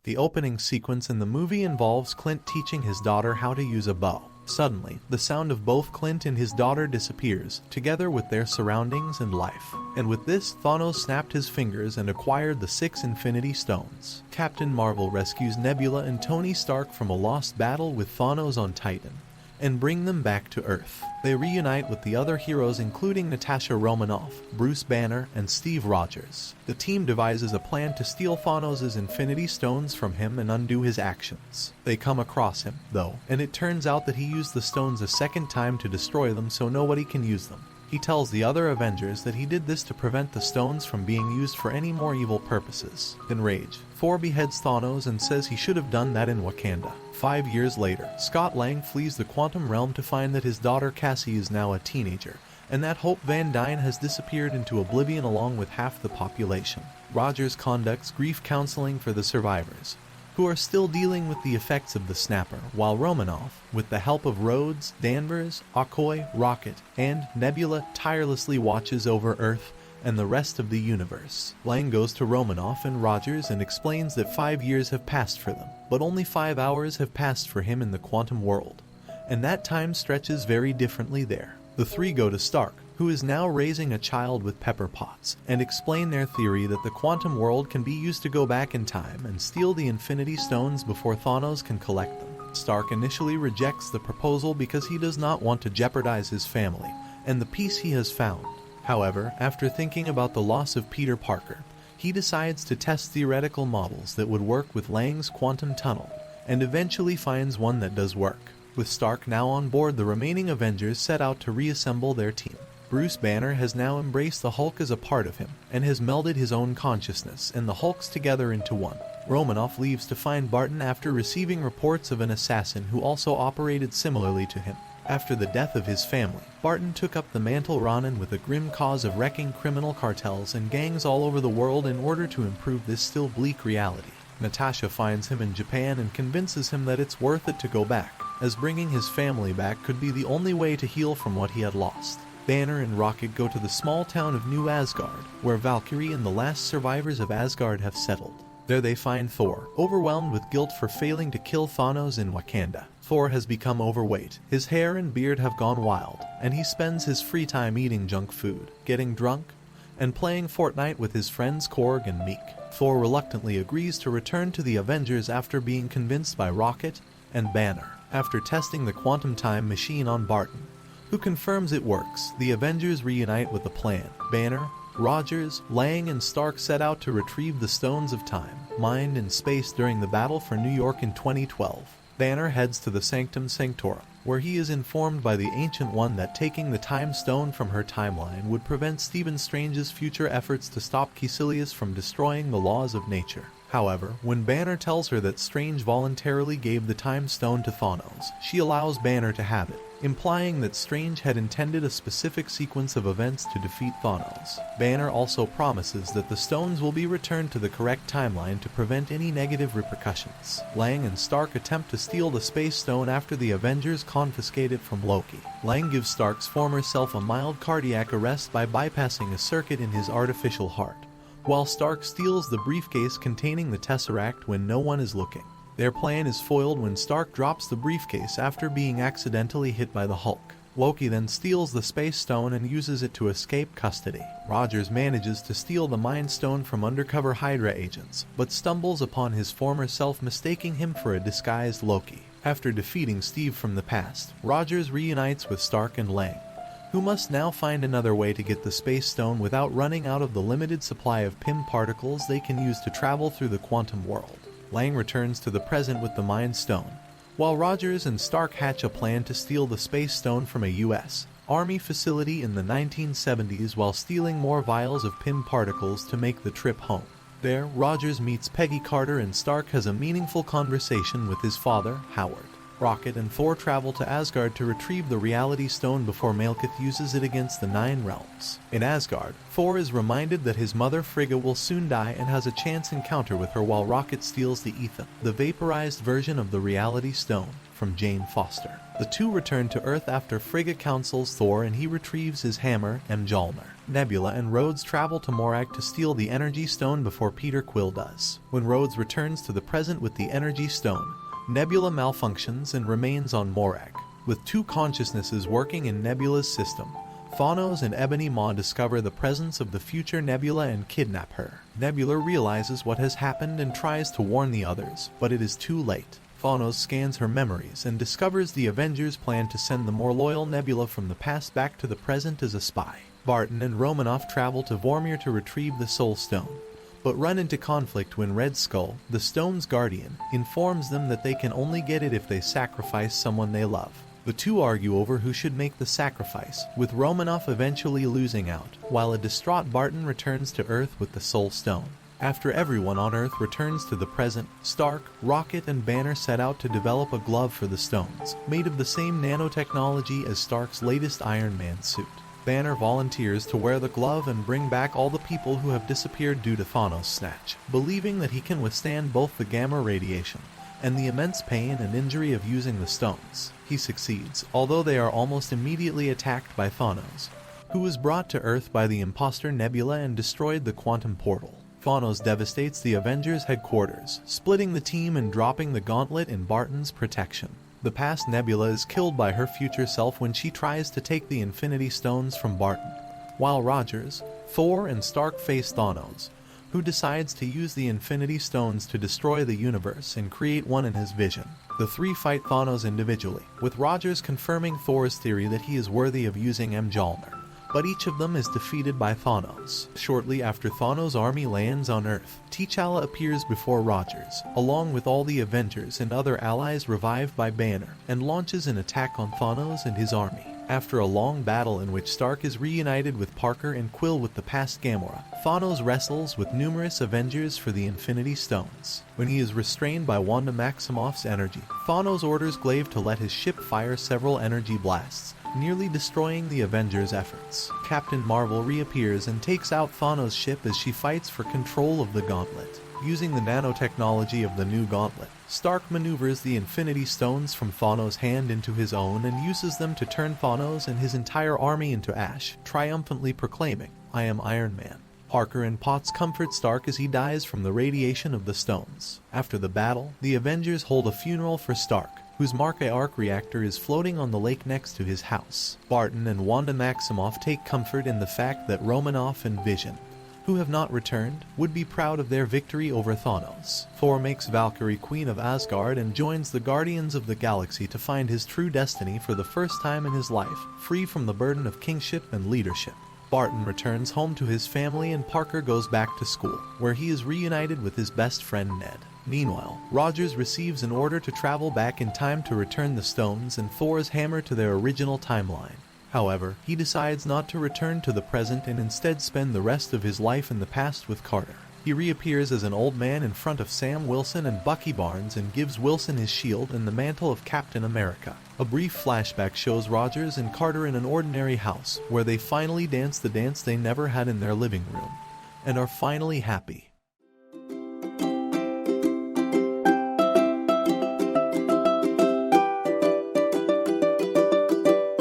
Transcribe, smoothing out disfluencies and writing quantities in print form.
The opening sequence in the movie involves Clint teaching his daughter how to use a bow. Suddenly, the sound of both Clint and his daughter disappears, together with their surroundings and life. And with this, Thanos snapped his fingers and acquired the 6 Infinity Stones. Captain Marvel rescues Nebula and Tony Stark from a lost battle with Thanos on Titan, and bring them back to Earth. They reunite with the other heroes including Natasha Romanoff, Bruce Banner, and Steve Rogers. The team devises a plan to steal Thanos' Infinity Stones from him and undo his actions. They come across him, though, and it turns out that he used the stones a second time to destroy them so nobody can use them. He tells the other Avengers that he did this to prevent the stones from being used for any more evil purposes. Enraged, Thor beheads Thanos and says he should have done that in Wakanda. 5 years later, Scott Lang flees the quantum realm to find that his daughter Cassie is now a teenager, and that Hope Van Dyne has disappeared into oblivion along with half the population. Rogers conducts grief counseling for the survivors, who are still dealing with the effects of the snapper, while Romanoff, with the help of Rhodes, Danvers, Okoye, Rocket, and Nebula, tirelessly watches over Earth and the rest of the universe. Lang goes to Romanoff and Rogers and explains that 5 years have passed for them, but only 5 hours have passed for him in the quantum world, and that time stretches very differently there. The three go to Stark, who is now raising a child with pepper pots, and explain their theory that the quantum world can be used to go back in time and steal the Infinity Stones before Thanos can collect them. Stark initially rejects the proposal because he does not want to jeopardize his family and the peace he has found. However, after thinking about the loss of Peter Parker, he decides to test theoretical models that would work with Lang's quantum tunnel, and eventually finds one that does work. With Stark now on board, the remaining Avengers set out to reassemble their team. Bruce Banner has now embraced the Hulk as a part of him, and has melded his own consciousness and the Hulks together into one. Romanoff leaves to find Barton after receiving reports of an assassin who also operated similarly to him. After the death of his family, Barton took up the mantle Ronin with a grim cause of wrecking criminal cartels and gangs all over the world in order to improve this still bleak reality. Natasha finds him in Japan and convinces him that it's worth it to go back, as bringing his family back could be the only way to heal from what he had lost. Banner and Rocket go to the small town of New Asgard, where Valkyrie and the last survivors of Asgard have settled. There they find Thor, overwhelmed with guilt for failing to kill Thanos in Wakanda. Thor has become overweight, his hair and beard have gone wild, and he spends his free time eating junk food, getting drunk, and playing Fortnite with his friends Korg and Meek. Thor reluctantly agrees to return to the Avengers after being convinced by Rocket and Banner. After testing the quantum time machine on Barton, who confirms it works, the Avengers reunite with a plan. Banner, Rogers, Lang, and Stark set out to retrieve the Stones of Time, mined in space during the battle for New York in 2012. Banner heads to the Sanctum Sanctorum, where he is informed by the Ancient One that taking the Time Stone from her timeline would prevent Stephen Strange's future efforts to stop Caecilius from destroying the laws of nature. However, when Banner tells her that Strange voluntarily gave the Time Stone to Thanos, she allows Banner to have it, implying that Strange had intended a specific sequence of events to defeat Thanos. Banner also promises that the stones will be returned to the correct timeline to prevent any negative repercussions. Lang and Stark attempt to steal the Space Stone after the Avengers confiscate it from Loki. Lang gives Stark's former self a mild cardiac arrest by bypassing a circuit in his artificial heart, while Stark steals the briefcase containing the Tesseract when no one is looking. Their plan is foiled when Stark drops the briefcase after being accidentally hit by the Hulk. Loki then steals the Space Stone and uses it to escape custody. Rogers manages to steal the Mind Stone from undercover Hydra agents, but stumbles upon his former self mistaking him for a disguised Loki. After defeating Steve from the past, Rogers reunites with Stark and Lang, who must now find another way to get the Space Stone without running out of the limited supply of Pym particles they can use to travel through the quantum world. Lang returns to the present with the Mind Stone, while Rogers and Stark hatch a plan to steal the Space Stone from a U.S. Army facility in the 1970s while stealing more vials of Pym particles to make the trip home. There, Rogers meets Peggy Carter and Stark has a meaningful conversation with his father, Howard. Rocket and Thor travel to Asgard to retrieve the Reality Stone before Malekith uses it against the Nine Realms. In Asgard, Thor is reminded that his mother Frigga will soon die and has a chance encounter with her while Rocket steals the Ethan, the vaporized version of the Reality Stone, from Jane Foster. The two return to Earth after Frigga counsels Thor and he retrieves his hammer, Mjolnir. Nebula and Rhodes travel to Morag to steal the Energy Stone before Peter Quill does. When Rhodes returns to the present with the Energy Stone, Nebula malfunctions and remains on Morag. With two consciousnesses working in Nebula's system, Thanos and Ebony Maw discover the presence of the future Nebula and kidnap her. Nebula realizes what has happened and tries to warn the others, but it is too late. Thanos scans her memories and discovers the Avengers plan to send the more loyal Nebula from the past back to the present as a spy. Barton and Romanoff travel to Vormir to retrieve the Soul Stone, but run into conflict when Red Skull, the stone's guardian, informs them that they can only get it if they sacrifice someone they love. The two argue over who should make the sacrifice, with Romanoff eventually losing out, while a distraught Barton returns to Earth with the Soul Stone. After everyone on Earth returns to the present, Stark, Rocket, and Banner set out to develop a glove for the stones, made of the same nanotechnology as Stark's latest Iron Man suit. Banner volunteers to wear the glove and bring back all the people who have disappeared due to Thanos' snatch, believing that he can withstand both the gamma radiation and the immense pain and injury of using the stones. He succeeds, although they are almost immediately attacked by Thanos, who was brought to Earth by the imposter Nebula and destroyed the quantum portal. Thanos devastates the Avengers headquarters, splitting the team and dropping the gauntlet in Barton's protection. The past Nebula is killed by her future self when she tries to take the Infinity Stones from Barton, while Rogers, Thor, and Stark face Thanos, who decides to use the Infinity Stones to destroy the universe and create one in his vision. The three fight Thanos individually, with Rogers confirming Thor's theory that he is worthy of using Mjolnir, but each of them is defeated by Thanos. Shortly after Thanos' army lands on Earth, T'Challa appears before Rogers, along with all the Avengers and other allies revived by Banner, and launches an attack on Thanos and his army. After a long battle in which Stark is reunited with Parker and Quill with the past Gamora, Thanos wrestles with numerous Avengers for the Infinity Stones. When he is restrained by Wanda Maximoff's energy, Thanos orders Glaive to let his ship fire several energy blasts, nearly destroying the Avengers' efforts. Captain Marvel reappears and takes out Thanos' ship as she fights for control of the gauntlet. Using the nanotechnology of the new gauntlet, Stark maneuvers the Infinity Stones from Thanos' hand into his own and uses them to turn Thanos and his entire army into ash, triumphantly proclaiming, "I am Iron Man." Parker and Potts comfort Stark as he dies from the radiation of the stones. After the battle, the Avengers hold a funeral for Stark, whose Mark Arc reactor is floating on the lake next to his house. Barton and Wanda Maximoff take comfort in the fact that Romanoff and Vision, who have not returned, would be proud of their victory over Thanos. Thor makes Valkyrie Queen of Asgard and joins the Guardians of the Galaxy to find his true destiny for the first time in his life, free from the burden of kingship and leadership. Barton returns home to his family and Parker goes back to school, where he is reunited with his best friend Ned. Meanwhile, Rogers receives an order to travel back in time to return the stones and Thor's hammer to their original timeline. However, he decides not to return to the present and instead spend the rest of his life in the past with Carter. He reappears as an old man in front of Sam Wilson and Bucky Barnes and gives Wilson his shield and the mantle of Captain America. A brief flashback shows Rogers and Carter in an ordinary house, where they finally dance the dance they never had in their living room, and are finally happy.